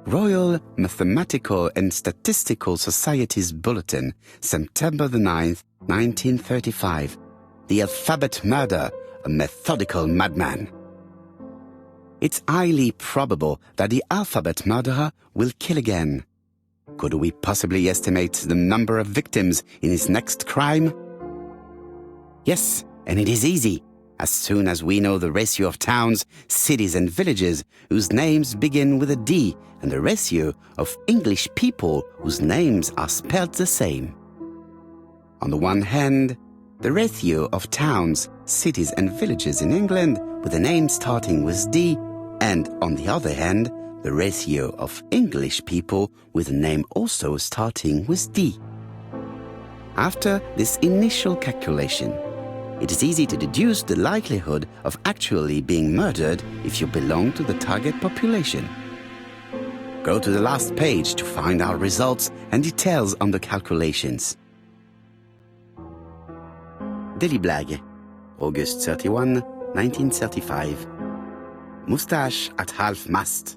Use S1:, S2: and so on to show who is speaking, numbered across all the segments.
S1: Royal Mathematical and Statistical Society's Bulletin, September the 9th, 1935. The Alphabet Murder, a Methodical Madman. It's highly probable that the alphabet murderer will kill again. Could we possibly estimate the number of victims in his next crime? Yes, and it is easy. As soon as we know the ratio of towns, cities and villages whose names begin with a D and the ratio of English people whose names are spelled the same. On the one hand, the ratio of towns, cities and villages in England with a name starting with D, and on the other hand, the ratio of English people with a name also starting with D. After this initial calculation, it is easy to deduce the likelihood of actually being murdered if you belong to the target population. Go to the last page to find our results and details on the calculations. Daily Blag, August 31, 1935. Moustache at half-mast.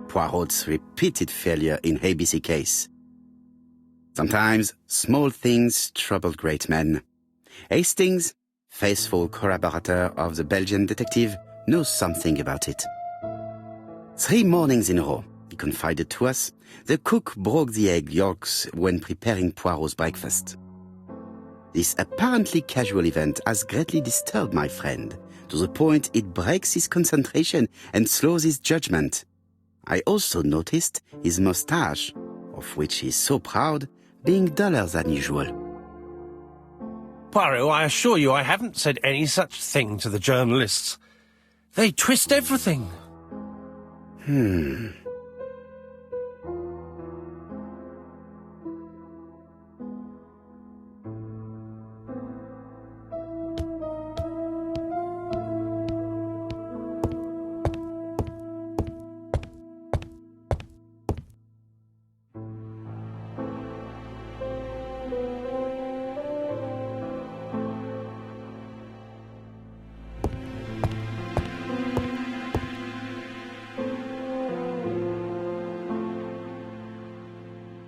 S1: Poirot's repeated failure in ABC case. Sometimes small things trouble great men. Hastings, faithful collaborator of the Belgian detective, knows something about it. 3 mornings in a row, he confided to us, the cook broke the egg yolks when preparing Poirot's breakfast. This apparently casual event has greatly disturbed my friend, to the point it breaks his concentration and slows his judgment. I also noticed his moustache, of which he is so proud, being duller than usual.
S2: Poirot, I assure you I haven't said any such thing to the journalists. They twist everything.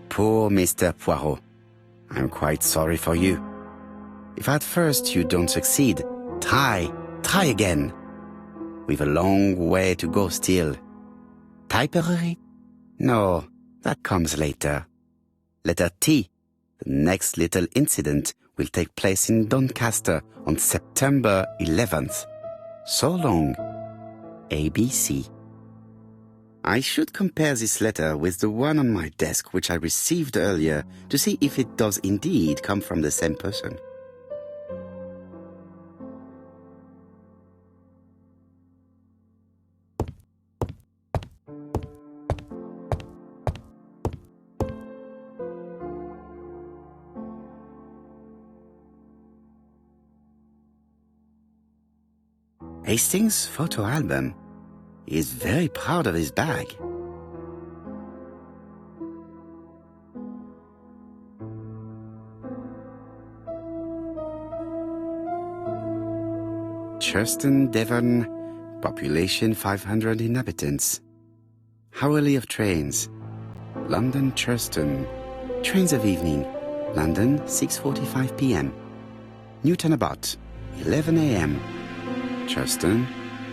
S1: Poor Mr. Poirot. I'm quite sorry for you. If at first you don't succeed, try again. We've a long way to go still. Typery? No, that comes later. Letter T. The next little incident will take place in Doncaster on September 11th. So long. ABC. I should compare this letter with the one on my desk which I received earlier to see if it does indeed come from the same person. Hastings' photo album. He is very proud of his bag. Churston, Devon, population 500 inhabitants. Hourly of trains. London, Churston. Trains of evening. London, 6:45 p.m. Newton about, 11 a.m. Churston,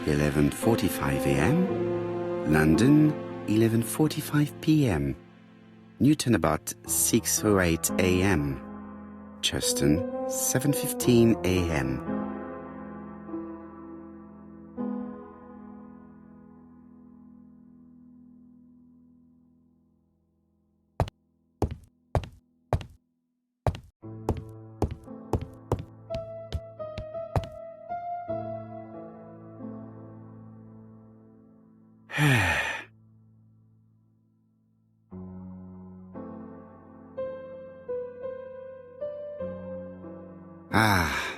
S1: 11:45 a.m. London, 11:45 p.m. Newton about 6:08 a.m. Churston, 7:15 a.m.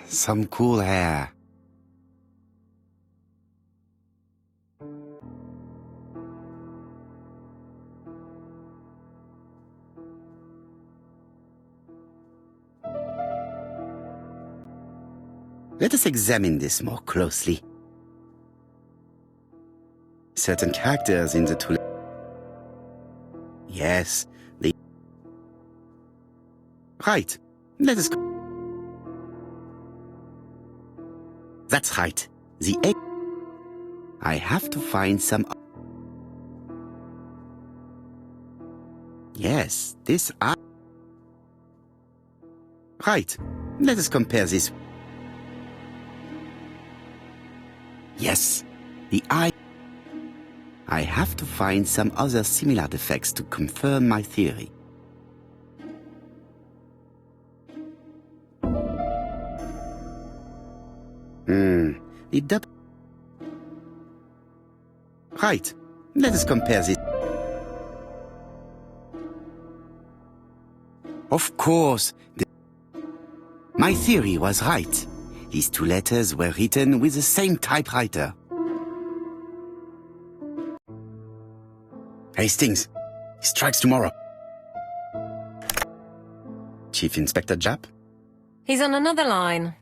S1: Some cool hair. Let us examine this more closely. Certain characters in the two Yes, the... Right. Let us... That's right. The egg... I have to find some... Yes, this eye... Right. Let us compare this... Yes, the eye... I have to find some other similar defects to confirm my theory. The double... Right. Let us compare this... Of course, my theory was right. These two letters were written with the same typewriter. Hastings, he strikes tomorrow. Chief Inspector Japp?
S3: He's on another line.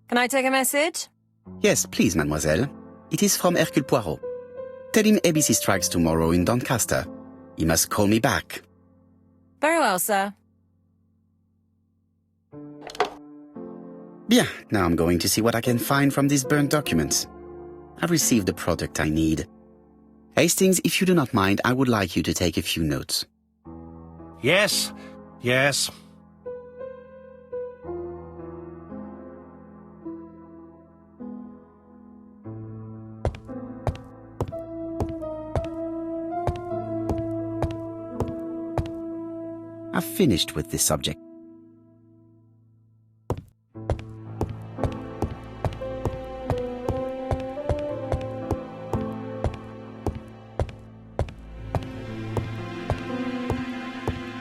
S3: Can I take a message?
S1: Yes, please, mademoiselle. It is from Hercule Poirot. Tell him ABC strikes tomorrow in Doncaster. He must call me back.
S3: Very well, sir.
S1: Bien, now I'm going to see what I can find from these burnt documents. I've received the product I need. Hastings, if you do not mind, I would like you to take a few notes.
S2: Yes, yes.
S1: I've finished with this subject.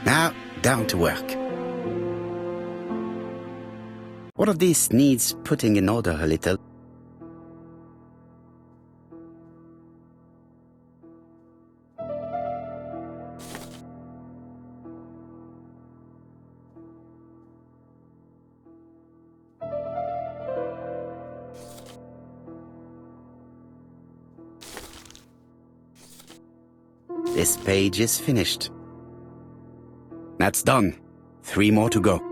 S1: Now, down to work. All of this needs putting in order a little. This page is finished. That's done. 3 more to go.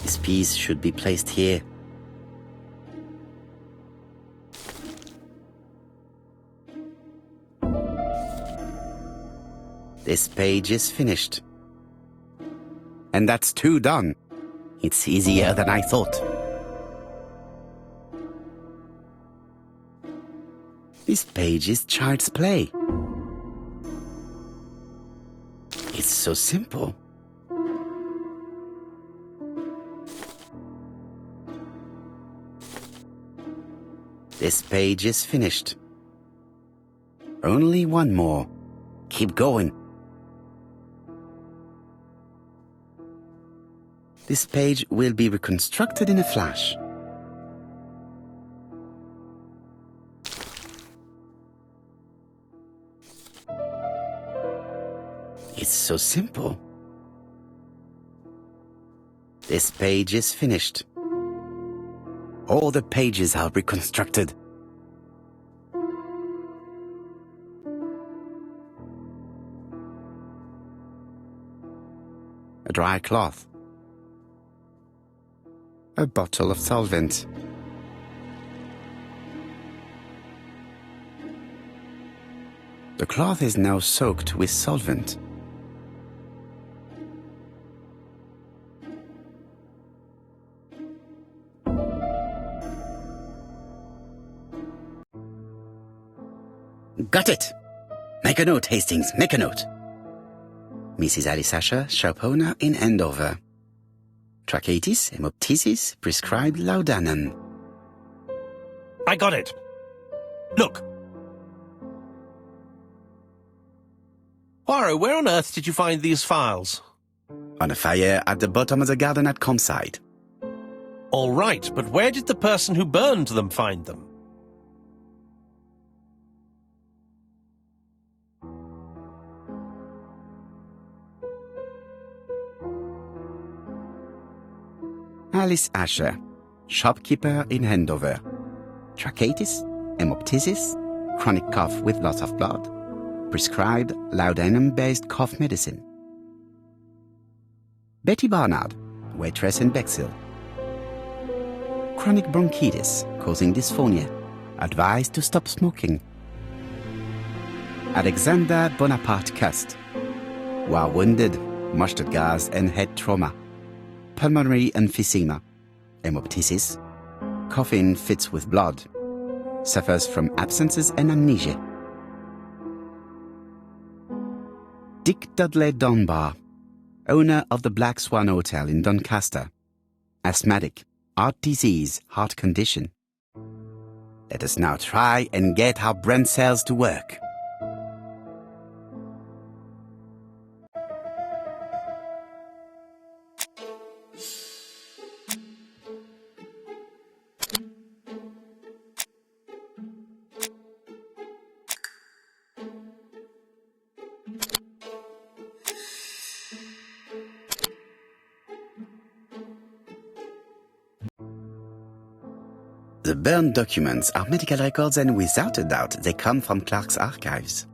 S1: This piece should be placed here. This page is finished. And that's 2 done. It's easier than I thought. This page is child's play. It's so simple. This page is finished. Only 1 more. Keep going. This page will be reconstructed in a flash. It's so simple. This page is finished. All the pages are reconstructed. A dry cloth. A bottle of solvent. The cloth is now soaked with solvent. Got it! Make a note, Hastings, make a note. Mrs. Alice Asher, shop owner in Andover. Tracheitis, hemoptysis, prescribed laudanum.
S2: I got it. Look. Poirot, where on earth did you find these files?
S1: On a fire at the bottom of the garden at campsite.
S2: All right, but where did the person who burned them find them?
S1: Alice Asher, shopkeeper in Andover. Tracheitis, hemoptysis, chronic cough with loss of blood. Prescribed laudanum-based cough medicine. Betty Barnard, waitress in Bexhill. Chronic bronchitis causing dysphonia. Advised to stop smoking. Alexander Bonaparte Cust. War wounded, mustard gas and head trauma. Pulmonary emphysema. Hemoptysis. Coughing fits with blood. Suffers from absences and amnesia. Dick Dudley Dunbar, owner of the Black Swan Hotel in Doncaster. Asthmatic, heart disease, heart condition. Let us now try and get our brain cells to work. The burned documents are medical records, and without a doubt they come from Clark's archives.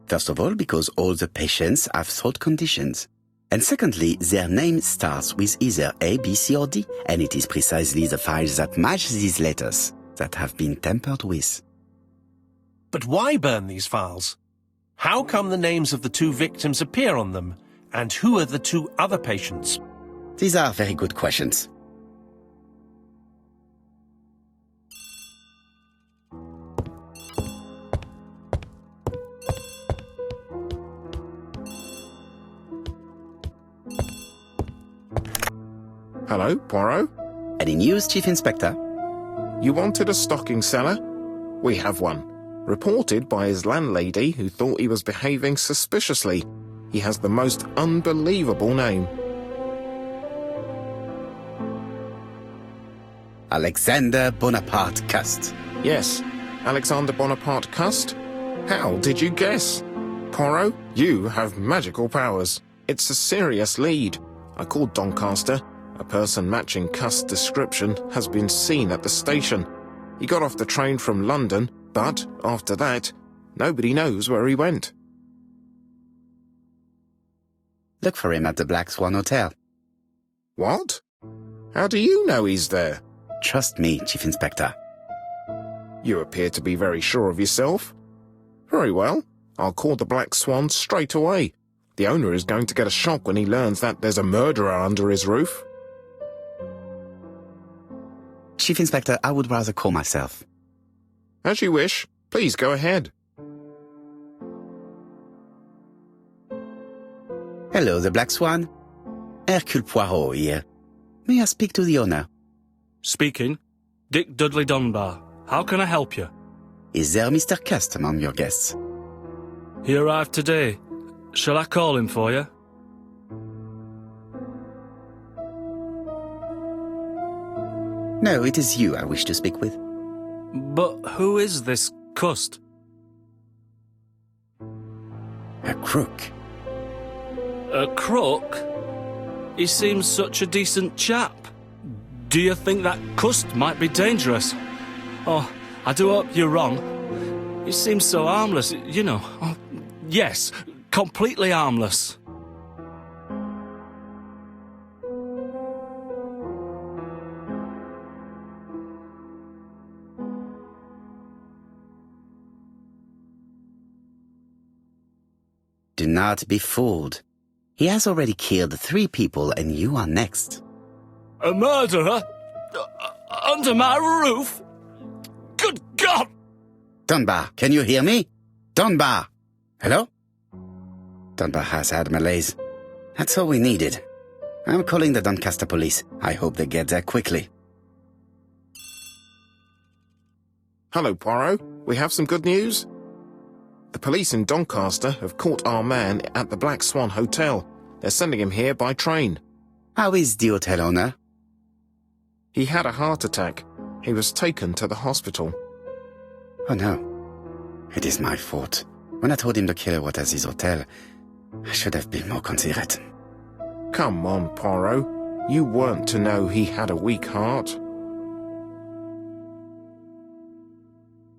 S1: First of all, because all the patients have throat conditions. And secondly, their name starts with either A, B, C or D, and it is precisely the files that match these letters that have been tampered with.
S2: But why burn these files? How come the names of the two victims appear on them? And who are the two other patients?
S1: These are very good questions.
S4: Hello, Poirot?
S1: Any news, Chief Inspector?
S4: You wanted a stocking seller? We have one. Reported by his landlady who thought he was behaving suspiciously. He has the most unbelievable name.
S1: Alexander Bonaparte Cust.
S4: Yes, Alexander Bonaparte Cust? How did you guess? Poirot, you have magical powers. It's a serious lead. I called Doncaster. A person matching Cust's description has been seen at the station. He got off the train from London, but after that, nobody knows where he went.
S1: Look for him at the Black Swan Hotel.
S4: What? How do you know he's there?
S1: Trust me, Chief Inspector.
S4: You appear to be very sure of yourself. Very well, I'll call the Black Swan straight away. The owner is going to get a shock when he learns that there's a murderer under his roof.
S1: Chief Inspector, I would rather call myself.
S4: As you wish. Please go ahead.
S1: Hello, the Black Swan. Hercule Poirot here. May I speak to the owner?
S5: Speaking. Dick Dudley Dunbar. How can I help you?
S1: Is there Mr. Cust among your guests?
S5: He arrived today. Shall I call him for you?
S1: No, it is you I wish to speak with.
S5: But who is this Cust?
S1: A crook.
S5: A crook? He seems such a decent chap. Do you think that Cust might be dangerous? Oh, I do hope you're wrong. He seems so harmless, you know. Oh, yes, completely harmless.
S1: Do not be fooled. He has already killed 3 people and you are next.
S5: A murderer? Under my roof? Good God!
S1: Dunbar, can you hear me? Dunbar! Hello? Dunbar has had malaise. That's all we needed. I'm calling the Doncaster police. I hope they get there quickly.
S4: Hello, Poirot. We have some good news. The police in Doncaster have caught our man at the Black Swan Hotel. They're sending him here by train.
S1: How is the hotel owner?
S4: He had a heart attack. He was taken to the hospital.
S1: Oh no. It is my fault. When I told him the killer was at his hotel, I should have been more considerate.
S4: Come on, Poirot. You weren't to know he had a weak heart.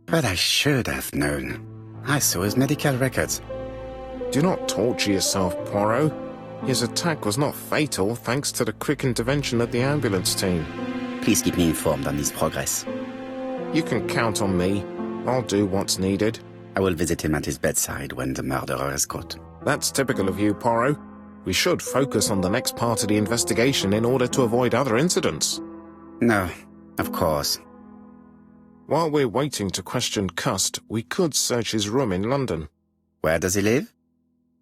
S1: But I should have known. I saw his medical records.
S4: Do not torture yourself, Poirot. His attack was not fatal thanks to the quick intervention of the ambulance team.
S1: Please keep me informed on his progress.
S4: You can count on me. I'll do what's needed.
S1: I will visit him at his bedside when the murderer is caught.
S4: That's typical of you, Poirot. We should focus on the next part of the investigation in order to avoid other incidents.
S1: No, of course.
S4: While we're waiting to question Cust, we could search his room in London.
S1: Where does he live?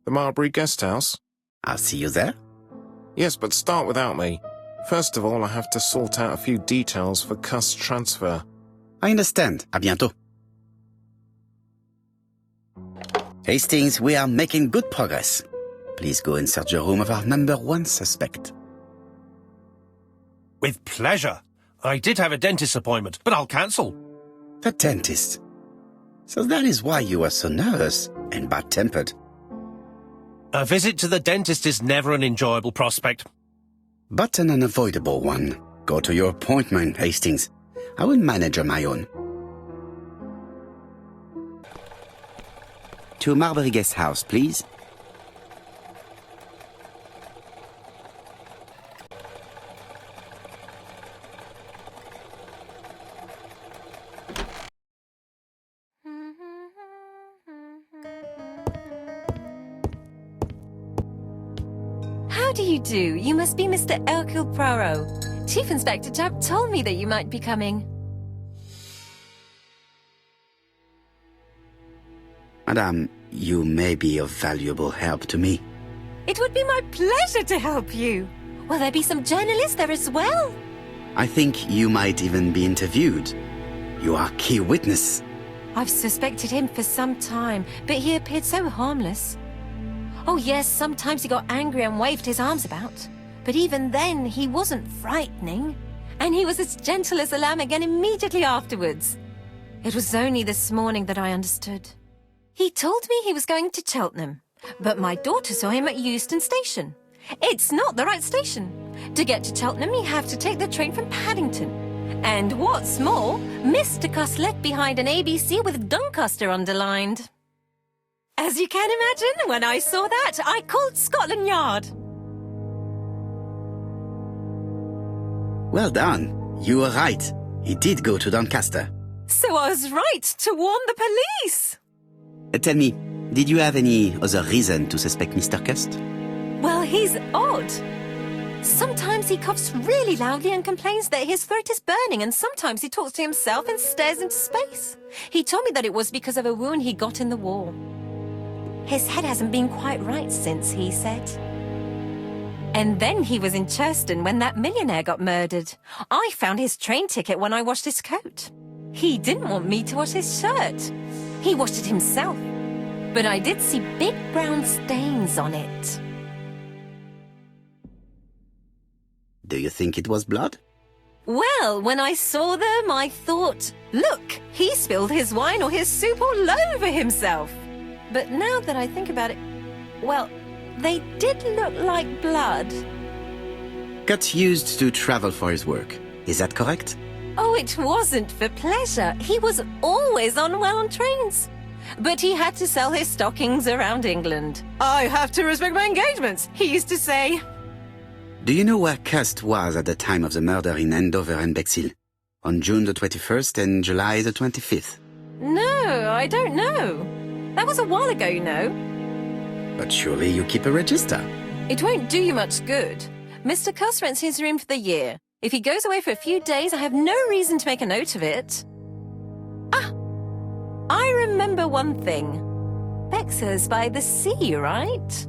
S4: The Marbury Guest House?
S1: I'll see you there.
S4: Yes, but start without me. First of all, I have to sort out a few details for Cust's transfer.
S1: I understand. À bientôt. Hastings, we are making good progress. Please go and search the room of our number 1 suspect.
S2: With pleasure. I did have a dentist appointment, but I'll cancel.
S1: The dentist. So that is why you were so nervous and bad-tempered.
S2: A visit to the dentist is never an enjoyable prospect.
S1: But an unavoidable one. Go to your appointment, Hastings. I will manage on my own. To Marbury Guest House, please.
S3: How do you do? You must be Mr. Hercule Poirot. Chief Inspector Jupp told me that you might be coming.
S1: Madame, you may be of valuable help to me.
S3: It would be my pleasure to help you. Will there be some journalists there as well?
S1: I think you might even be interviewed. You are key witness.
S3: I've suspected him for some time, but he appeared so harmless. Oh yes, sometimes he got angry and waved his arms about. But even then, he wasn't frightening. And he was as gentle as a lamb again immediately afterwards. It was only this morning that I understood. He told me he was going to Cheltenham, but my daughter saw him at Euston Station. It's not the right station. To get to Cheltenham, you have to take the train from Paddington. And what's more, Mr. Cust left behind an ABC with Doncaster underlined. As you can imagine, when I saw that, I called Scotland Yard.
S1: Well done. You were right. He did go to Doncaster.
S3: So I was right to warn the police.
S1: Tell me, did you have any other reason to suspect Mr. Cust?
S3: Well, he's odd. Sometimes he coughs really loudly and complains that his throat is burning, and sometimes he talks to himself and stares into space. He told me that it was because of a wound he got in the war. His head hasn't been quite right since, he said. And then he was in Churston when that millionaire got murdered. I found his train ticket when I washed his coat. He didn't want me to wash his shirt. He washed it himself. But I did see big brown stains on it.
S1: Do you think it was blood?
S3: Well, when I saw them, I thought, look, he spilled his wine or his soup all over himself. But now that I think about it, well, they did look like blood.
S1: Cust used to travel for his work. Is that correct?
S3: Oh, it wasn't for pleasure. He was always unwell on trains. But he had to sell his stockings around England. I have to respect my engagements, he used to say.
S1: Do you know where Cust was at the time of the murder in Andover and Bexhill? On June the 21st and July the 25th?
S3: No, I don't know. That was a while ago, you know.
S1: But surely you keep a register.
S3: It won't do you much good. Mr. Cust rents his room for the year. If he goes away for a few days, I have no reason to make a note of it. Ah! I remember one thing. Bexhill's by the sea, right?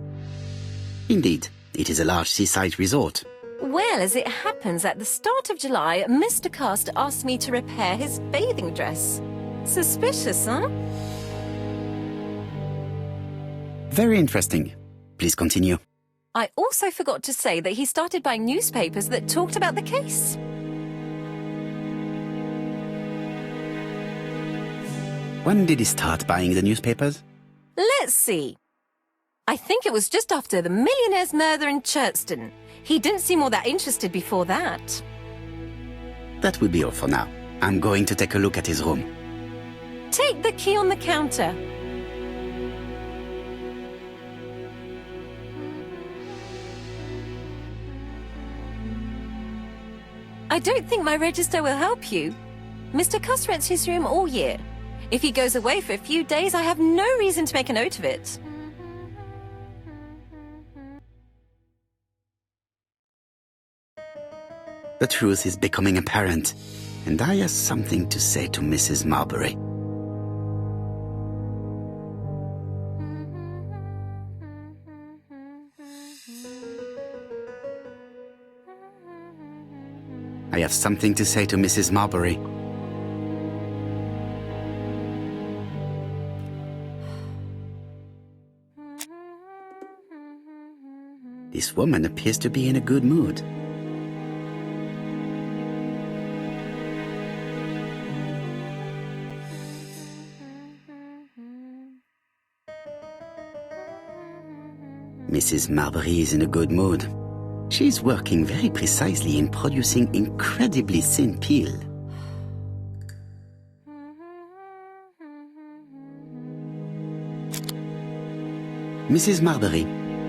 S1: Indeed. It is a large seaside resort.
S3: Well, as it happens, at the start of July, Mr. Cust asked me to repair his bathing dress. Suspicious, huh?
S1: Very interesting. Please continue.
S3: I also forgot to say that he started buying newspapers that talked about the case.
S1: When did he start buying the newspapers?
S3: Let's see. I think it was just after the millionaire's murder in Churston. He didn't seem all that interested before that.
S1: That will be all for now. I'm going to take a look at his room.
S3: Take the key on the counter. I don't think my register will help you. Mr. Cuss rents his room all year. If he goes away for a few days, I have no reason to make a note of it.
S1: The truth is becoming apparent, and I have something to say to Mrs. Marbury. I have something to say to Mrs. Marbury. This woman appears to be in a good mood. Mrs. Marbury is in a good mood. She's working very precisely in producing incredibly thin peel. Mrs. Marbury,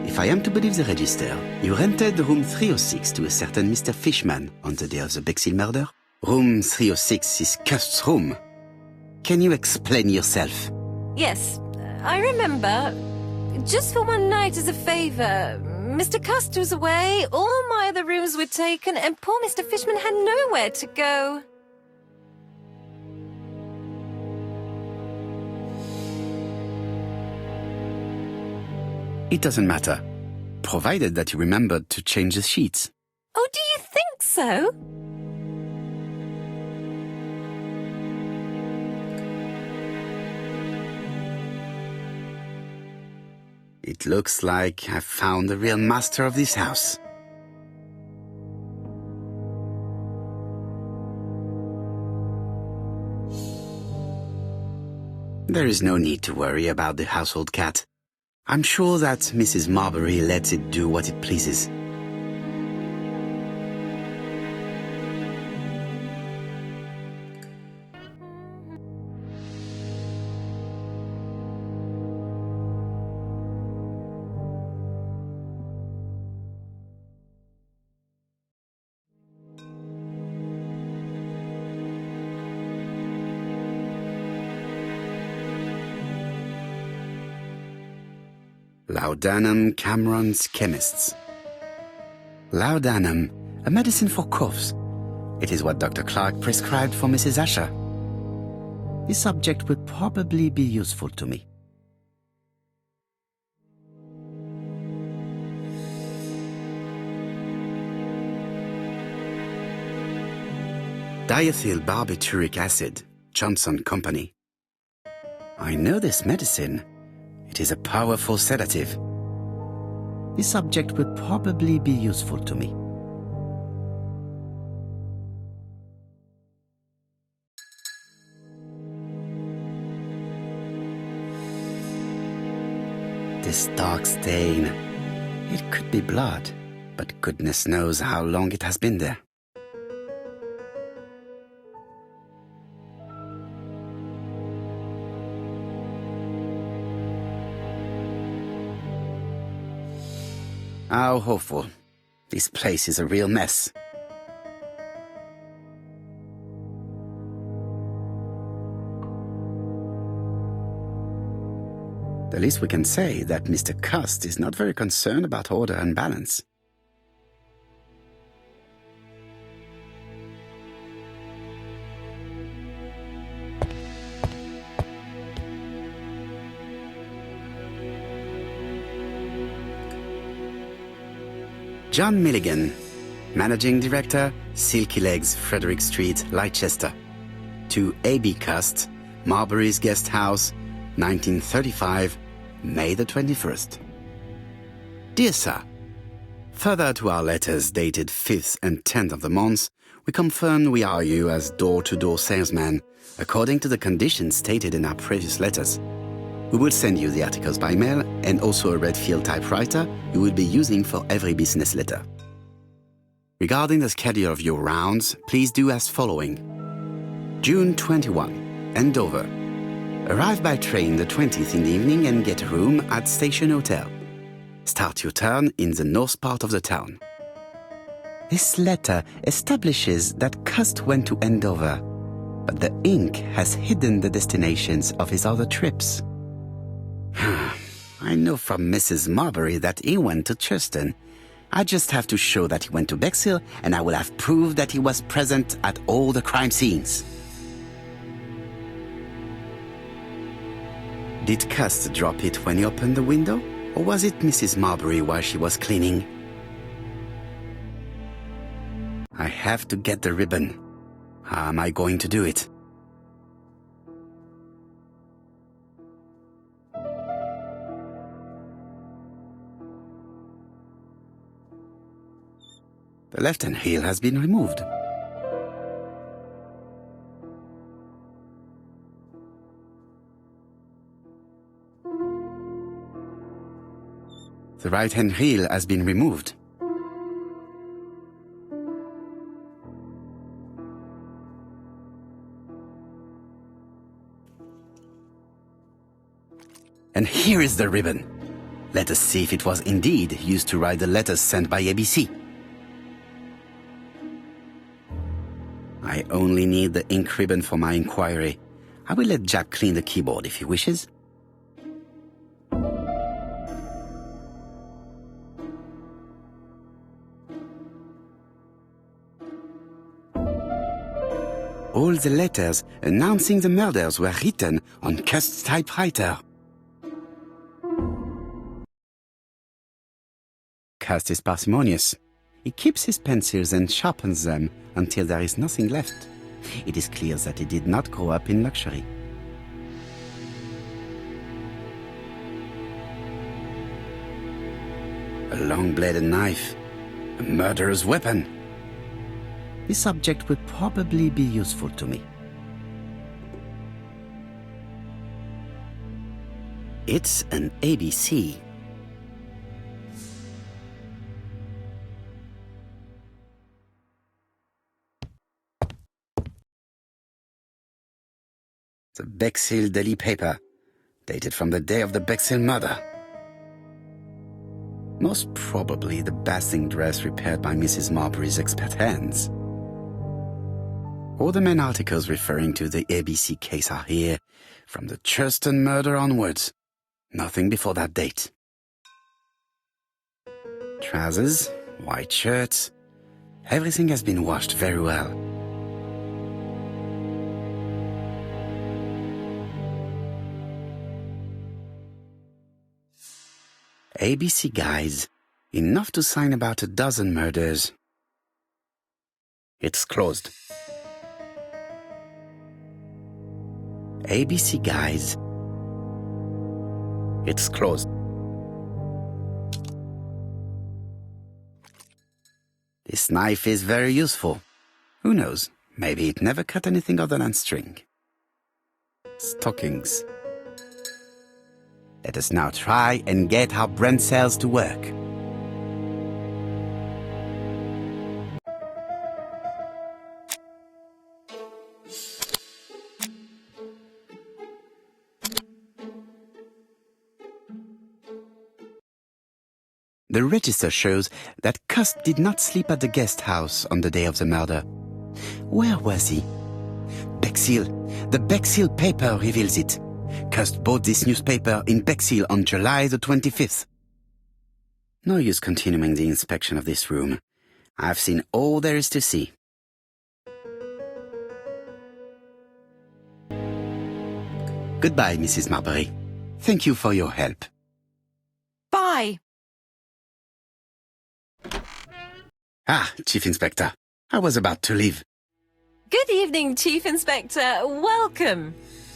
S1: if I am to believe the register, you rented room 306 to a certain Mr. Fishman on the day of the Bexhill murder. Room 306 is Cust's room. Can you explain yourself?
S3: Yes, I remember. Just for one night as a favour. Mr. Cust was away, all my other rooms were taken, and poor Mr. Fishman had nowhere to go.
S1: It doesn't matter, provided that you remembered to change the sheets.
S3: Oh, do you think so?
S1: It looks like I've found the real master of this house. There is no need to worry about the household cat. I'm sure that Mrs. Marbury lets it do what it pleases. Laudanum Cameron's Chemists. Laudanum, a medicine for coughs. It is what Dr. Clark prescribed for Mrs. Asher. This subject would probably be useful to me. Diethyl barbituric acid, Johnson Company. I know this medicine. It is a powerful sedative. This subject would probably be useful to me. This dark stain. It could be blood, but goodness knows how long it has been there. How awful. This place is a real mess. The least we can say is that Mr. Cust is not very concerned about order and balance. John Milligan, Managing Director, Silky Legs, Frederick Street, Leicester. To A.B. Cust, Marbury's Guest House, 1935, May the 21st. Dear Sir, further to our letters dated 5th and 10th of the month, we confirm we are you as door-to-door salesman, according to the conditions stated in our previous letters. We will send you the articles by mail and also a red field typewriter you will be using for every business letter. Regarding the schedule of your rounds, please do as following. June 21, Andover. Arrive by train the 20th in the evening and get a room at Station Hotel. Start your turn in the north part of the town. This letter establishes that Cust went to Andover, but the ink has hidden the destinations of his other trips. I know from Mrs. Marbury that he went to Churston. I just have to show that he went to Bexhill, and I will have proved that he was present at all the crime scenes. Did Cust drop it when he opened the window, or was it Mrs. Marbury while she was cleaning? I have to get the ribbon. How am I going to do it? The left-hand heel has been removed. The right-hand heel has been removed. And here is the ribbon. Let us see if it was indeed used to write the letters sent by ABC. I only need the ink ribbon for my inquiry. I will let Jack clean the keyboard if he wishes. All the letters announcing the murders were written on Cust's typewriter. Cust is parsimonious. He keeps his pencils and sharpens them until there is nothing left. It is clear that he did not grow up in luxury. A long-bladed knife, a murderer's weapon. This object would probably be useful to me. It's an ABC. The Bexhill Daily paper, dated from the day of the Bexhill murder. Most probably the basting dress repaired by Mrs. Marbury's expert hands. All the main articles referring to the ABC case are here, from the Churston murder onwards. Nothing before that date. Trousers, white shirts, everything has been washed very well. ABC guides, enough to sign about a dozen murders. It's closed. ABC guides. It's closed. This knife is very useful. Who knows, maybe it never cut anything other than string. Stockings. Let us now try and get our brain cells to work. The register shows that Cust did not sleep at the guest house on the day of the murder. Where was he? Bexhill. The Bexhill paper reveals it. Cust bought this newspaper in Bexhill on July the 25th. No use continuing the inspection of this room. I've seen all there is to see. Goodbye, Mrs. Marbury. Thank you for your help.
S3: Bye.
S1: Ah, Chief Inspector. I was about to leave.
S3: Good evening, Chief Inspector. Welcome.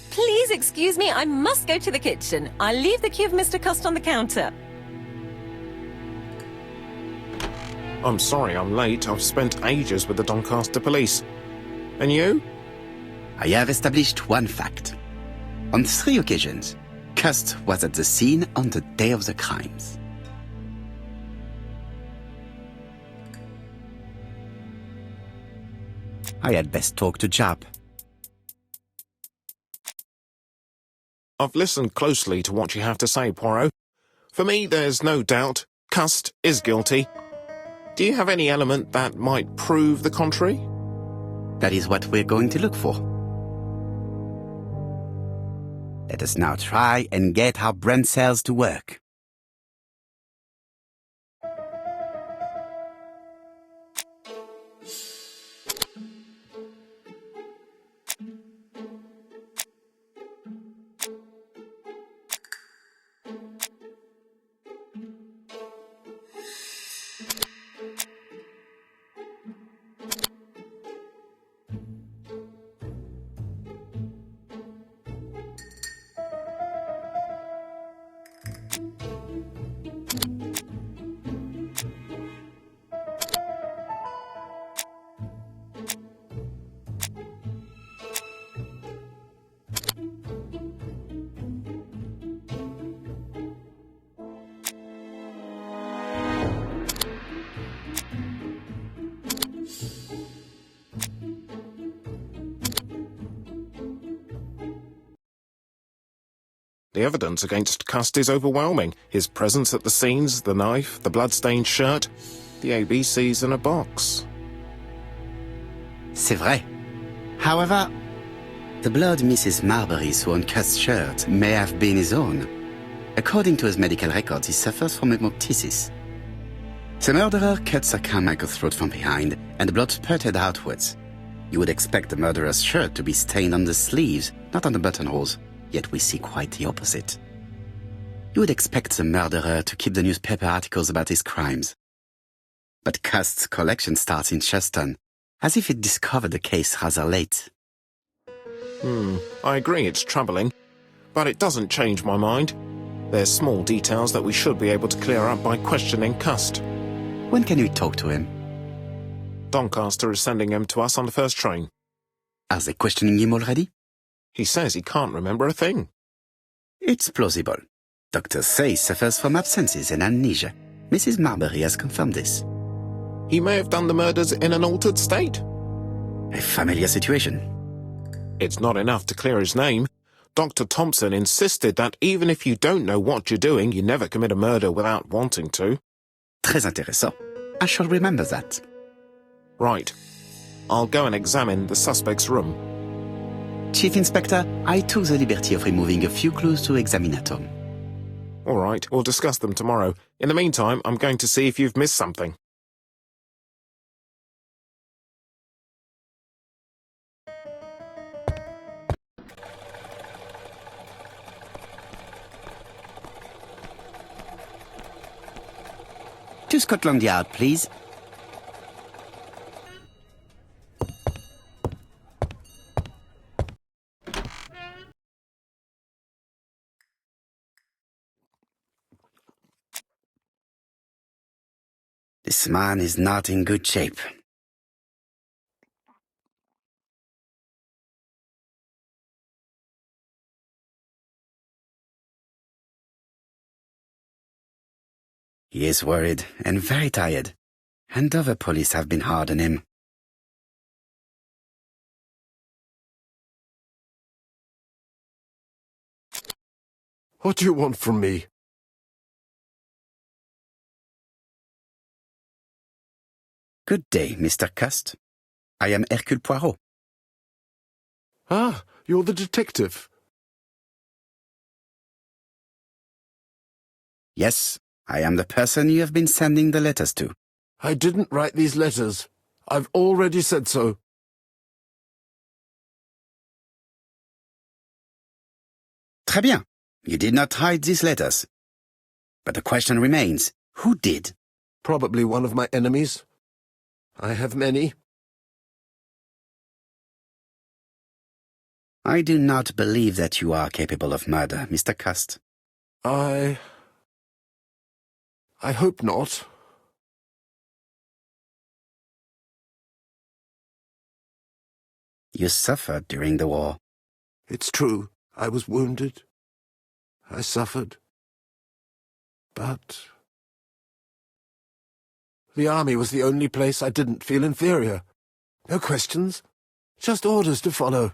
S3: Please excuse me, I must go to the kitchen. I'll leave the key of Mr. Cust on the counter.
S4: I'm sorry I'm late. I've spent ages with the Doncaster police. And you?
S1: I have established one fact. On 3 occasions, Cust was at the scene on the day of the crimes. I had best talk to Jap.
S4: I've listened closely to what you have to say, Poirot. For me, there's no doubt Cust is guilty. Do you have any element that might prove the contrary?
S1: That is what we're going to look for. Let us now try and get our brain cells to work.
S4: The evidence against Cust is overwhelming. His presence at the scenes, the knife, the blood-stained shirt, the ABCs in a box.
S1: C'est vrai. However, the blood Mrs. Marbury saw on Cust's shirt may have been his own. According to his medical records, he suffers from hemoptysis. The murderer cut Sir Carmichael's throat from behind, and the blood spurted outwards. You would expect the murderer's shirt to be stained on the sleeves, not on the buttonholes. Yet we see quite the opposite. You would expect the murderer to keep the newspaper articles about his crimes. But Cust's collection starts in Cheston, as if it discovered the case rather late.
S4: I agree it's troubling, but it doesn't change my mind. There's small details that we should be able to clear up by questioning Cust.
S1: When can we talk to him?
S4: Doncaster is sending him to us on the first train.
S1: Are they questioning him already?
S4: He says he can't remember a thing.
S1: It's plausible. Doctors say he suffers from absences and amnesia. Mrs. Marbury has confirmed this.
S4: He may have done the murders in an altered state.
S1: A familiar situation.
S4: It's not enough to clear his name. Dr. Thompson insisted that even if you don't know what you're doing, you never commit a murder without wanting to.
S1: Très intéressant. I shall remember that.
S4: Right. I'll go and examine the suspect's room.
S1: Chief Inspector, I took the liberty of removing a few clues to examinatum.
S4: All right, we'll discuss them tomorrow. In the meantime, I'm going to see if you've missed something.
S1: To Scotland Yard, please. This man is not in good shape. He is worried and very tired, and other police have been hard on him.
S6: What do you want from me?
S1: Good day, Mr. Cust. I am Hercule Poirot.
S6: Ah, you're the detective.
S1: Yes, I am the person you have been sending the letters to.
S6: I didn't write these letters. I've already said so.
S1: Très bien. You did not write these letters. But the question remains, who did?
S6: Probably one of my enemies. I have many.
S1: I do not believe that you are capable of murder, Mr. Cust.
S6: I hope not.
S1: You suffered during the war.
S6: It's true. I was wounded. I suffered. But the army was the only place I didn't feel inferior. No questions. Just orders to follow.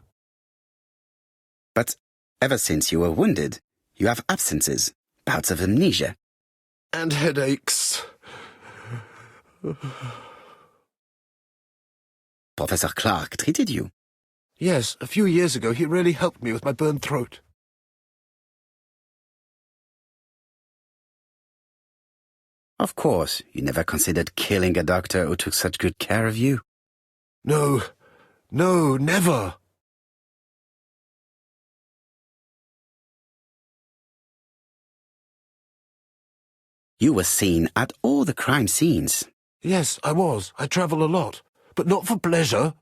S1: But ever since you were wounded, you have absences, bouts of amnesia.
S6: And headaches.
S1: Professor Clark treated you.
S6: Yes, a few years ago he really helped me with my burned throat.
S1: Of course, you never considered killing a doctor who took such good care of you.
S6: No, never.
S1: You were seen at all the crime scenes.
S6: Yes, I was. I travel a lot, but not for pleasure.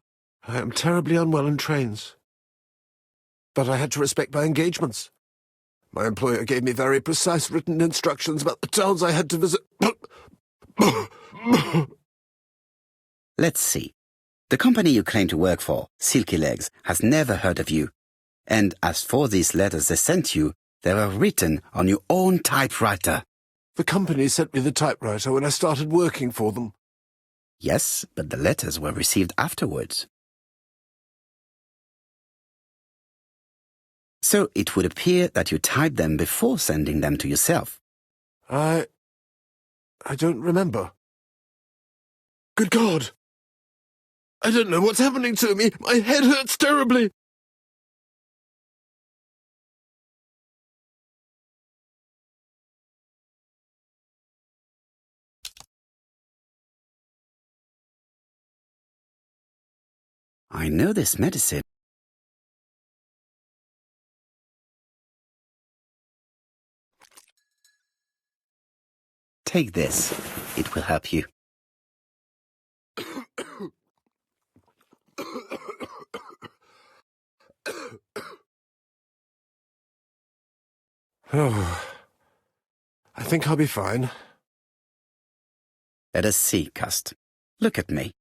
S6: I am terribly unwell in trains. But I had to respect my engagements. My employer gave me very precise written instructions about the towns I had to visit.
S1: Let's see. The company you claim to work for, Silky Legs, has never heard of you. And as for these letters they sent you, they were written on your own typewriter.
S6: The company sent me the typewriter when I started working for them.
S1: Yes, but the letters were received afterwards. So it would appear that you typed them before sending them to yourself.
S6: I don't remember. Good God! I don't know what's happening to me. My head hurts terribly.
S1: I know this medicine. Take this. It will help you.
S6: Oh, I think I'll be fine.
S1: Let us see, Cust. Look at me.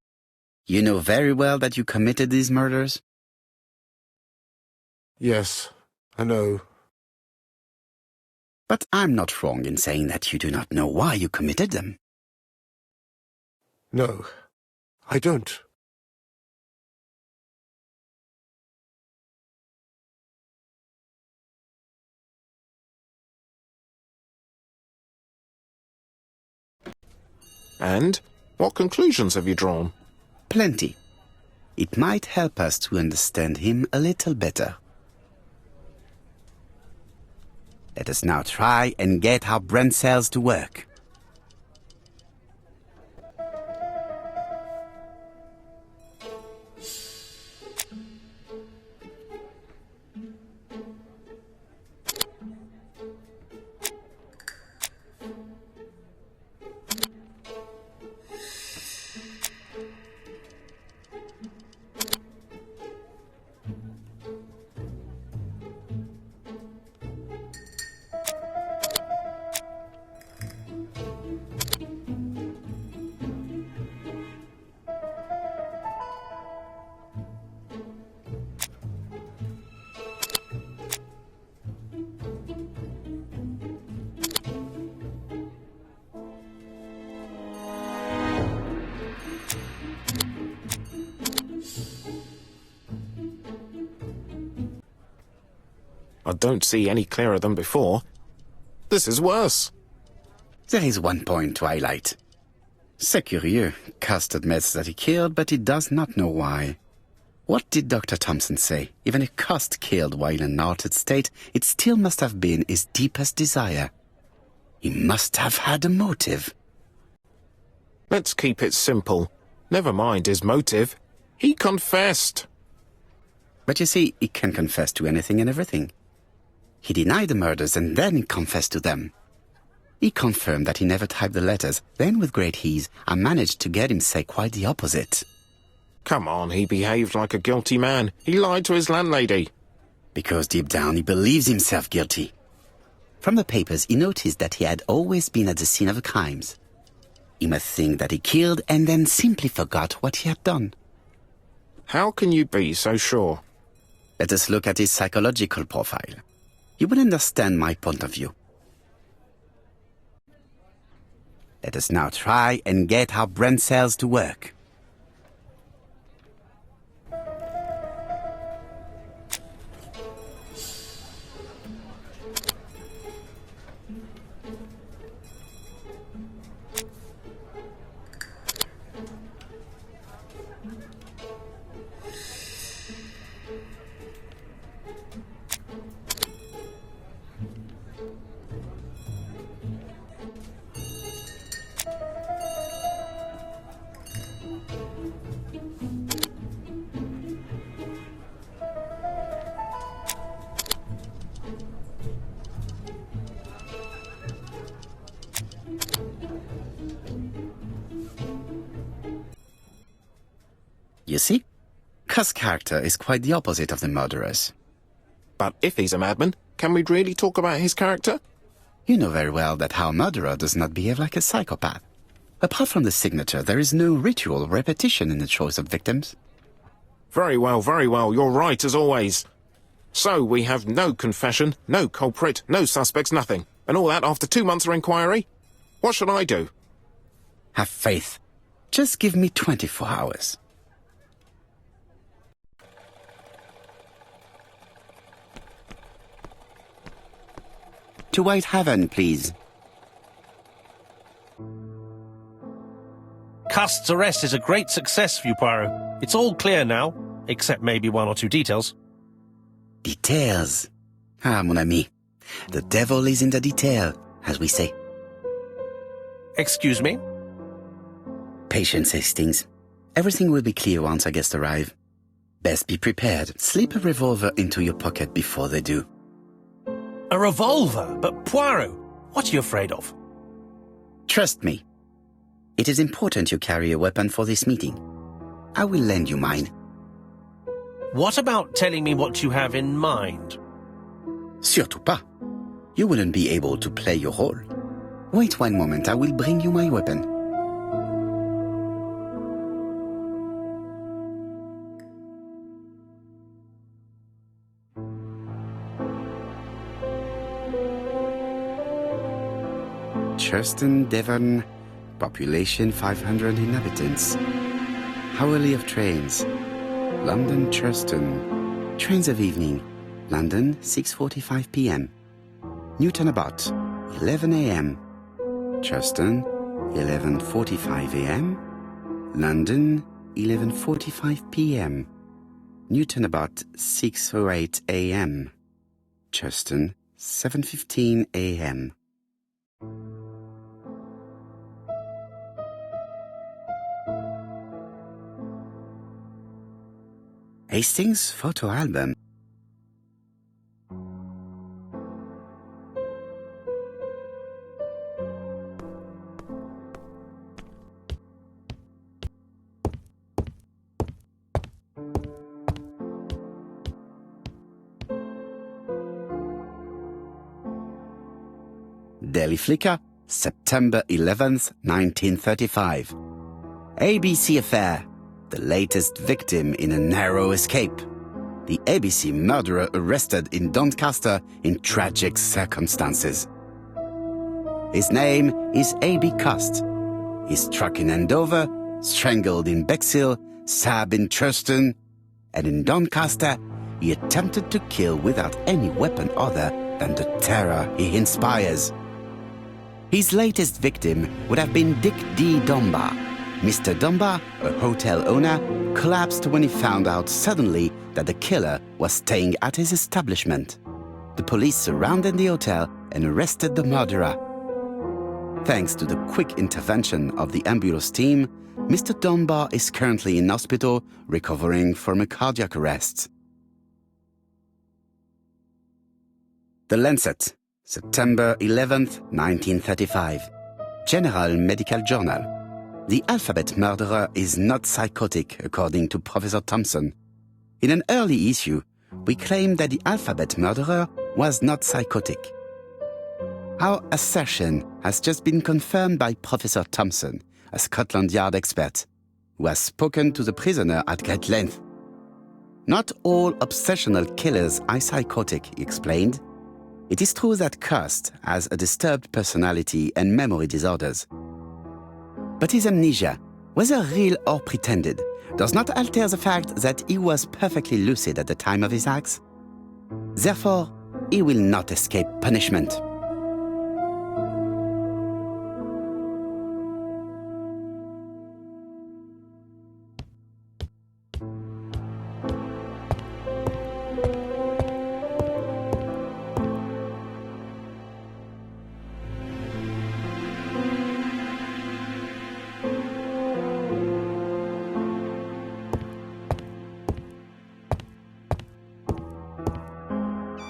S1: You know very well that you committed these murders?
S6: Yes, I know.
S1: But I'm not wrong in saying that you do not know why you committed them.
S6: No, I don't.
S4: And what conclusions have you drawn?
S1: Plenty. It might help us to understand him a little better. Let us now try and get our brain cells to work.
S4: I don't see any clearer than before. This is worse.
S1: There is one point to highlight. C'est curieux. Cust admits that he killed, but he does not know why. What did Dr. Thompson say? Even if Cust killed while in an altered state, it still must have been his deepest desire. He must have had a motive.
S4: Let's keep it simple. Never mind his motive. He confessed.
S1: But you see, he can confess to anything and everything. He denied the murders and then he confessed to them. He confirmed that he never typed the letters, then with great ease, I managed to get him say quite the opposite.
S4: Come on, he behaved like a guilty man. He lied to his landlady.
S1: Because deep down he believes himself guilty. From the papers he noticed that he had always been at the scene of the crimes. He must think that he killed and then simply forgot what he had done.
S4: How can you be so sure?
S1: Let us look at his psychological profile. You will understand my point of view. Let us now try and get our brain cells to work. You see? Cust's character is quite the opposite of the murderer's.
S4: But if he's a madman, can we really talk about his character?
S1: You know very well that our murderer does not behave like a psychopath. Apart from the signature, there is no ritual repetition in the choice of victims.
S4: Very well, you're right as always. So we have no confession, no culprit, no suspects, nothing. And all that after 2 months of inquiry? What should I do?
S1: Have faith. Just give me 24 hours. To White Haven, please.
S2: Cust's arrest is a great success for you, Poirot. It's all clear now, except maybe 1 or 2 details.
S1: Details. Ah, mon ami. The devil is in the detail, as we say.
S2: Excuse me?
S1: Patience, Hastings. Everything will be clear once our guests arrive. Best be prepared. Slip a revolver into your pocket before they do.
S2: A revolver? But Poirot, what are you afraid of?
S1: Trust me. It is important you carry a weapon for this meeting. I will lend you mine.
S2: What about telling me what you have in mind?
S1: Surtout pas. You wouldn't be able to play your role. Wait 1 moment, I will bring you my weapon. Churston, Devon, population 500 inhabitants. Hourly of trains. London, Churston. Trains of evening. London, 6:45 p.m. Newton about 11 a.m. Churston, 11:45 a.m. London, 11:45 p.m. Newton about 6:08 a.m. Churston, 7:15 a.m. Hastings photo album. Daily Flicker, September 11th, 1935. ABC affair. The latest victim in a narrow escape. The ABC murderer arrested in Doncaster in tragic circumstances. His name is A.B. Cust. He's struck in Andover, strangled in Bexhill, stabbed in Churston, and in Doncaster, he attempted to kill without any weapon other than the terror he inspires. His latest victim would have been Dick D. Dunbar. Mr. Dunbar, a hotel owner, collapsed when he found out suddenly that the killer was staying at his establishment. The police surrounded the hotel and arrested the murderer. Thanks to the quick intervention of the ambulance team, Mr. Dunbar is currently in hospital recovering from a cardiac arrest. The Lancet, September 11th, 1935. General Medical Journal. The alphabet murderer is not psychotic, according to Professor Thompson. In an early issue, we claimed that the alphabet murderer was not psychotic. Our assertion has just been confirmed by Professor Thompson, a Scotland Yard expert, who has spoken to the prisoner at great length. Not all obsessional killers are psychotic, he explained. It is true that Cust has a disturbed personality and memory disorders. But his amnesia, whether real or pretended, does not alter the fact that he was perfectly lucid at the time of his acts. Therefore, he will not escape punishment.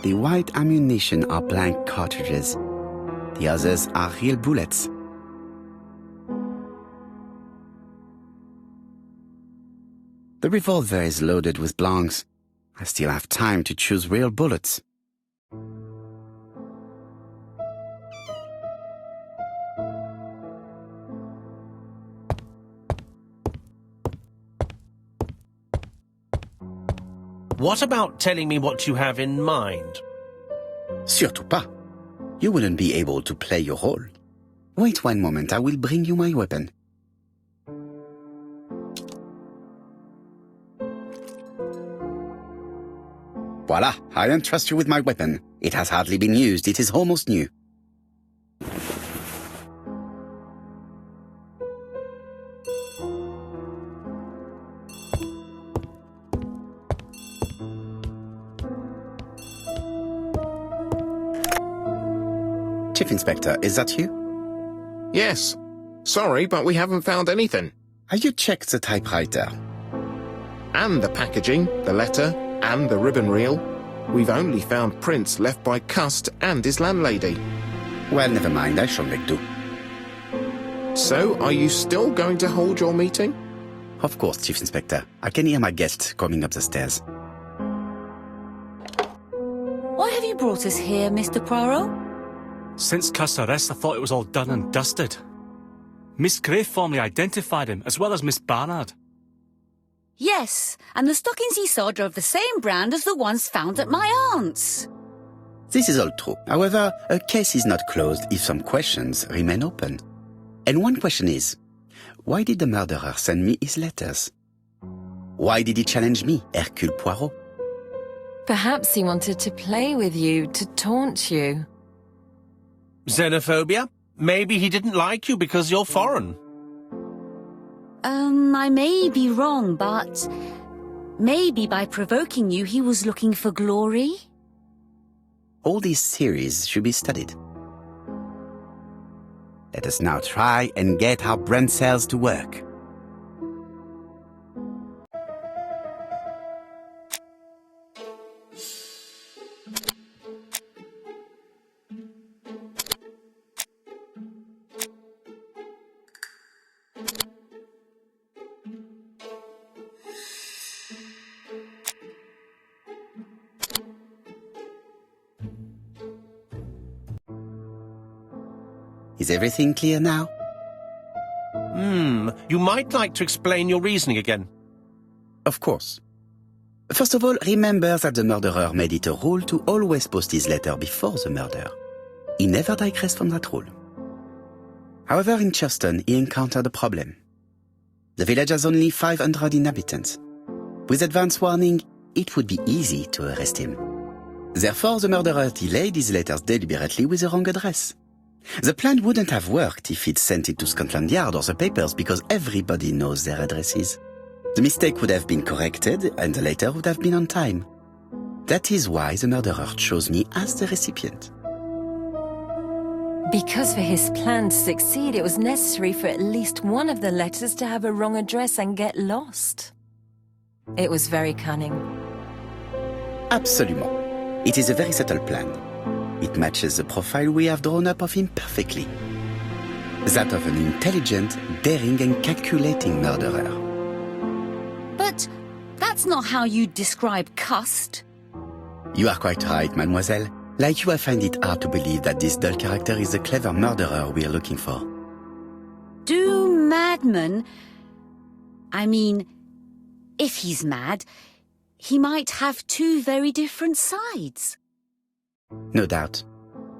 S1: The white ammunition are blank cartridges. The others are real bullets. The revolver is loaded with blanks. I still have time to choose real bullets.
S2: What about telling me what you have in mind?
S1: Surtout pas. You wouldn't be able to play your role. Wait one moment, I will bring you my weapon. Voila, I entrust you with my weapon. It has hardly been used, it is almost new. Chief Inspector, is that you?
S4: Yes. Sorry, but we haven't found anything.
S1: Have you checked the typewriter?
S4: And the packaging, the letter, and the ribbon reel. We've only found prints left by Cust and his landlady.
S1: Well, never mind, I shall make do.
S4: So, are you still going to hold your meeting?
S1: Of course, Chief Inspector. I can hear my guest coming up the stairs.
S7: Why have you brought us here, Mr. Poirot?
S5: Since Cust's arrest, I thought it was all done and dusted. Miss Gray formally identified him, as well as Miss Barnard.
S7: Yes, and the stockings he sold are of the same brand as the ones found at my aunt's.
S1: This is all true. However, a case is not closed if some questions remain open. And one question is, why did the murderer send me his letters? Why did he challenge me, Hercule Poirot?
S3: Perhaps he wanted to play with you, to taunt you.
S2: Xenophobia? Maybe he didn't like you because you're foreign.
S7: I may be wrong, but maybe by provoking you he was looking for glory?
S1: All these theories should be studied. Let us now try and get our brain cells to work. Is everything clear now?
S2: You might like to explain your reasoning again.
S1: Of course. First of all, remember that the murderer made it a rule to always post his letter before the murder. He never digressed from that rule. However, in Charleston, he encountered a problem. The village has only 500 inhabitants. With advance warning, it would be easy to arrest him. Therefore, the murderer delayed his letters deliberately with the wrong address. The plan wouldn't have worked if he'd sent it to Scotland Yard or the papers because everybody knows their addresses. The mistake would have been corrected and the letter would have been on time. That is why the murderer chose me as the recipient.
S3: Because for his plan to succeed, it was necessary for at least one of the letters to have a wrong address and get lost. It was very cunning.
S1: Absolument. It is a very subtle plan. It matches the profile we have drawn up of him perfectly. That of an intelligent, daring and calculating murderer.
S7: But that's not how you describe Cust.
S1: You are quite right, mademoiselle. Like you, I find it hard to believe that this dull character is the clever murderer we are looking for.
S7: Do madmen... I mean, if he's mad, he might have two very different sides.
S1: No doubt.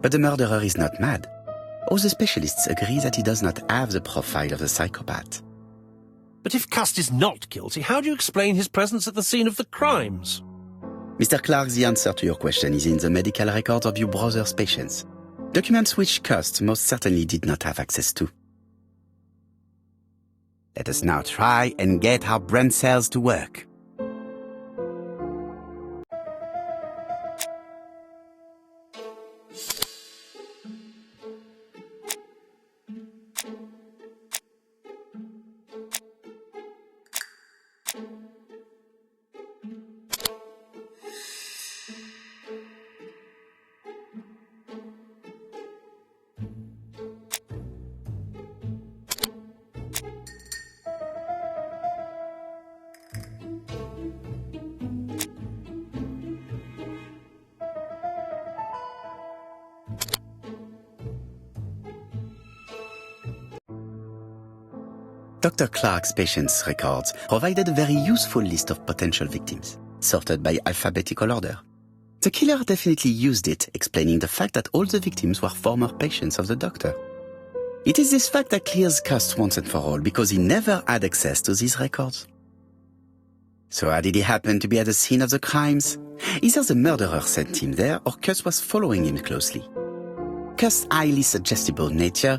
S1: But the murderer is not mad. All the specialists agree that he does not have the profile of the psychopath.
S2: But if Cust is not guilty, how do you explain his presence at the scene of the crimes?
S1: Mr. Clark, the answer to your question is in the medical records of your brother's patients. Documents which Cust most certainly did not have access to. Let us now try and get our brain cells to work. Dr. Clark's patients' records provided a very useful list of potential victims, sorted by alphabetical order. The killer definitely used it, explaining the fact that all the victims were former patients of the doctor. It is this fact that clears Cust once and for all, because he never had access to these records. So how did he happen to be at the scene of the crimes? Either the murderer sent him there, or Cust was following him closely. Cust's highly suggestible nature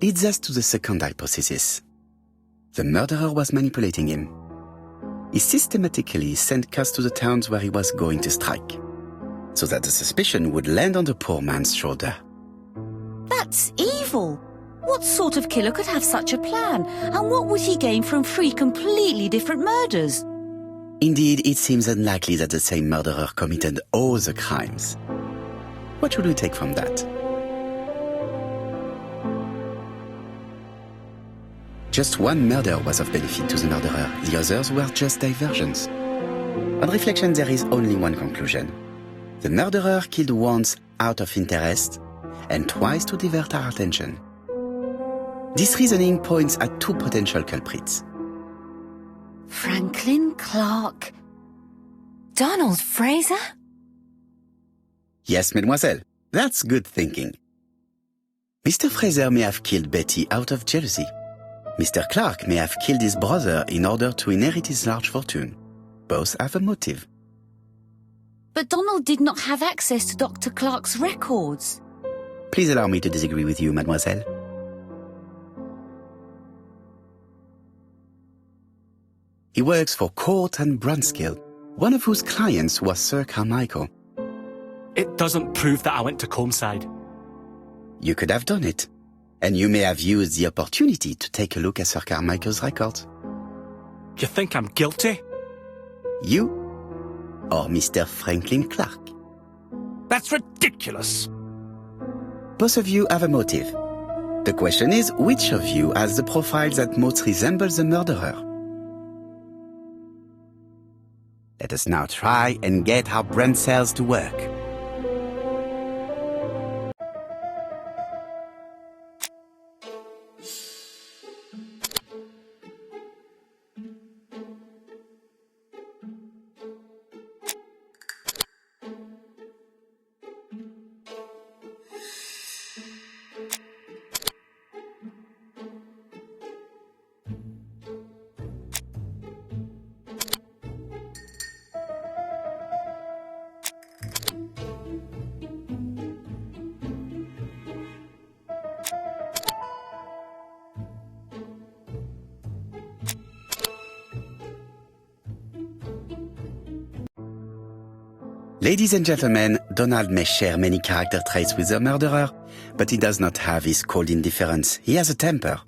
S1: leads us to the second hypothesis. The murderer was manipulating him. He systematically sent Cust to the towns where he was going to strike, so that the suspicion would land on the poor man's shoulder.
S7: That's evil. What sort of killer could have such a plan? And what would he gain from 3 completely different murders?
S1: Indeed, it seems unlikely that the same murderer committed all the crimes. What should we take from that? Just one murder was of benefit to the murderer, the others were just diversions. On reflection, there is only one conclusion. The murderer killed once out of interest, and twice to divert our attention. This reasoning points at 2 potential culprits.
S7: Franklin Clark.
S3: Donald Fraser?
S1: Yes, mademoiselle, that's good thinking. Mr. Fraser may have killed Betty out of jealousy. Mr. Clark may have killed his brother in order to inherit his large fortune. Both have a motive.
S7: But Donald did not have access to Dr. Clark's records.
S1: Please allow me to disagree with you, mademoiselle. He works for Court and Brunskill, one of whose clients was Sir Carmichael.
S5: It doesn't prove that I went to Comeside.
S1: You could have done it, and you may have used the opportunity to take a look at Sir Carmichael's records.
S5: You think I'm guilty?
S1: You or Mr. Franklin Clark?
S2: That's ridiculous.
S1: Both of you have a motive. The question is, which of you has the profile that most resembles the murderer? Let us now try and get our brain cells to work. Ladies and gentlemen, Donald may share many character traits with the murderer, but he does not have his cold indifference. He has a temper.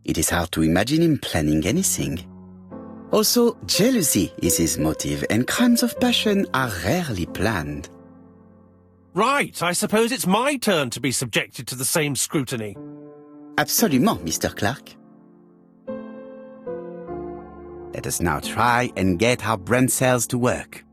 S1: It is hard to imagine him planning anything. Also, jealousy is his motive, and crimes of passion are rarely planned.
S2: Right, I suppose it's my turn to be subjected to the same scrutiny.
S1: Absolument, Mr. Clark. Let us now try and get our brain cells to work.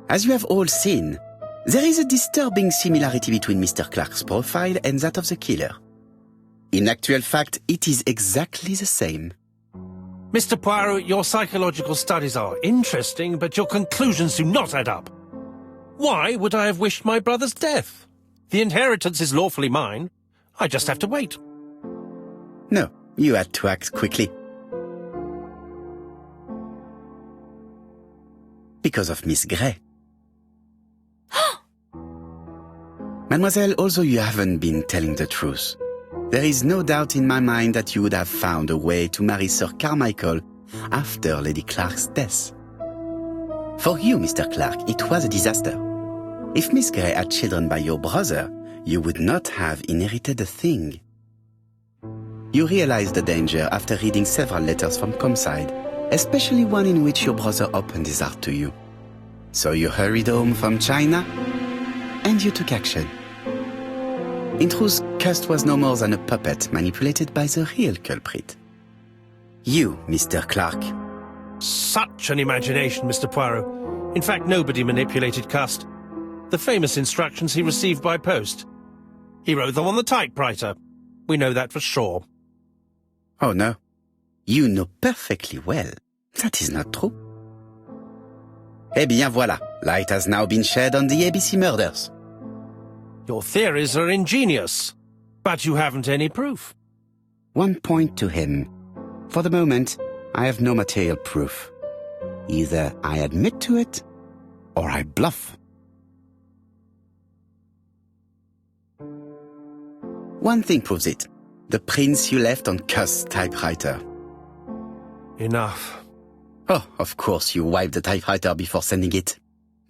S1: As you have all seen, there is a disturbing similarity between Mr. Clark's profile and that of the killer. In actual fact, it is exactly the same.
S2: Mr. Poirot, your psychological studies are interesting, but your conclusions do not add up. Why would I have wished my brother's death? The inheritance is lawfully mine. I just have to wait.
S1: No, you had to act quickly. Because of Miss Grey. Mademoiselle, although you haven't been telling the truth, There is no doubt in my mind that you would have found a way to marry Sir Carmichael after Lady Clark's death. For you, Mr. Clark, it was a disaster. If Miss Grey had children by your brother, you would not have inherited a thing. You realized the danger after reading several letters from Comside, especially one in which your brother opened his heart to you. So you hurried home from China, and you took action. In truth, Cust was no more than a puppet manipulated by the real culprit. You, Mr. Clark.
S2: Such an imagination, Mr. Poirot. In fact, nobody manipulated Cust. The famous instructions he received by post. He wrote them on the typewriter. We know that for sure.
S1: Oh no. You know perfectly well. That is not true. Eh bien voilà. Light has now been shed on the ABC murders.
S2: Your theories are ingenious, but you haven't any proof.
S1: One point to him. For the moment, I have no material proof. Either I admit to it, or I bluff. One thing proves it. The prints you left on Cust's typewriter.
S2: Enough.
S1: Oh, of course you wiped the typewriter before sending it.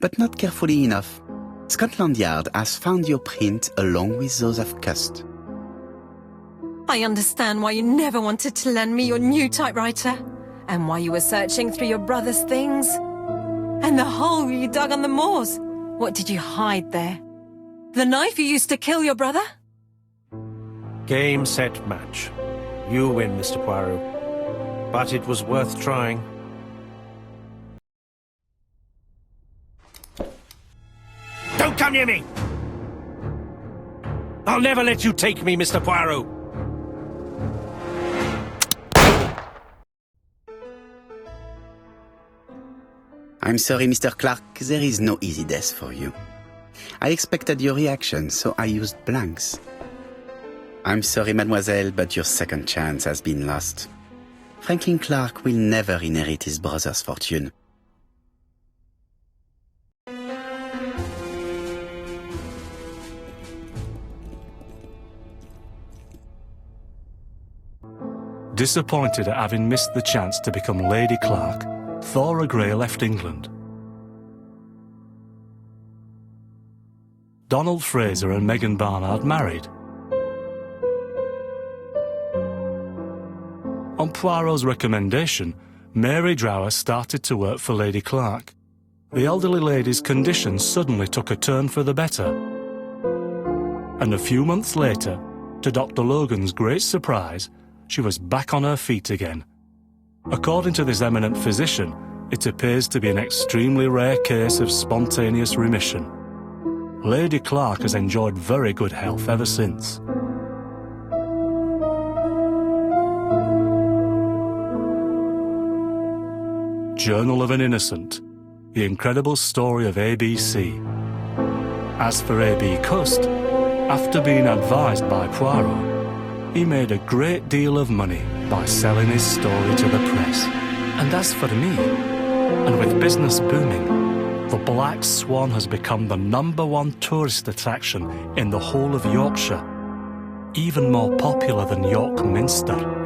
S1: But not carefully enough. Scotland Yard has found your print along with those of Cust.
S3: I understand why you never wanted to lend me your new typewriter, and why you were searching through your brother's things. And the hole you dug on the moors. What did you hide there? The knife you used to kill your brother?
S2: Game, set, match. You win, Mr. Poirot. But it was worth trying. Don't come near me! I'll never let you take me, Mr. Poirot!
S1: I'm sorry, Mr. Clark, there is no easy death for you. I expected your reaction, so I used blanks. I'm sorry, mademoiselle, but your second chance has been lost. Franklin Clark will never inherit his brother's fortune.
S5: Disappointed at having missed the chance to become Lady Clark, Thora Grey left England. Donald Fraser and Megan Barnard married. On Poirot's recommendation, Mary Drower started to work for Lady Clark. The elderly lady's condition suddenly took a turn for the better. And a few months later, to Dr. Logan's great surprise, she was back on her feet again. According to this eminent physician, it appears to be an extremely rare case of spontaneous remission. Lady Clark has enjoyed very good health ever since. Journal of an Innocent, the incredible story of ABC. As for A.B. Cust, after being advised by Poirot, he made a great deal of money by selling his story to the press. And as for me, and with business booming, the Black Swan has become the #1 tourist attraction in the whole of Yorkshire, even more popular than York Minster.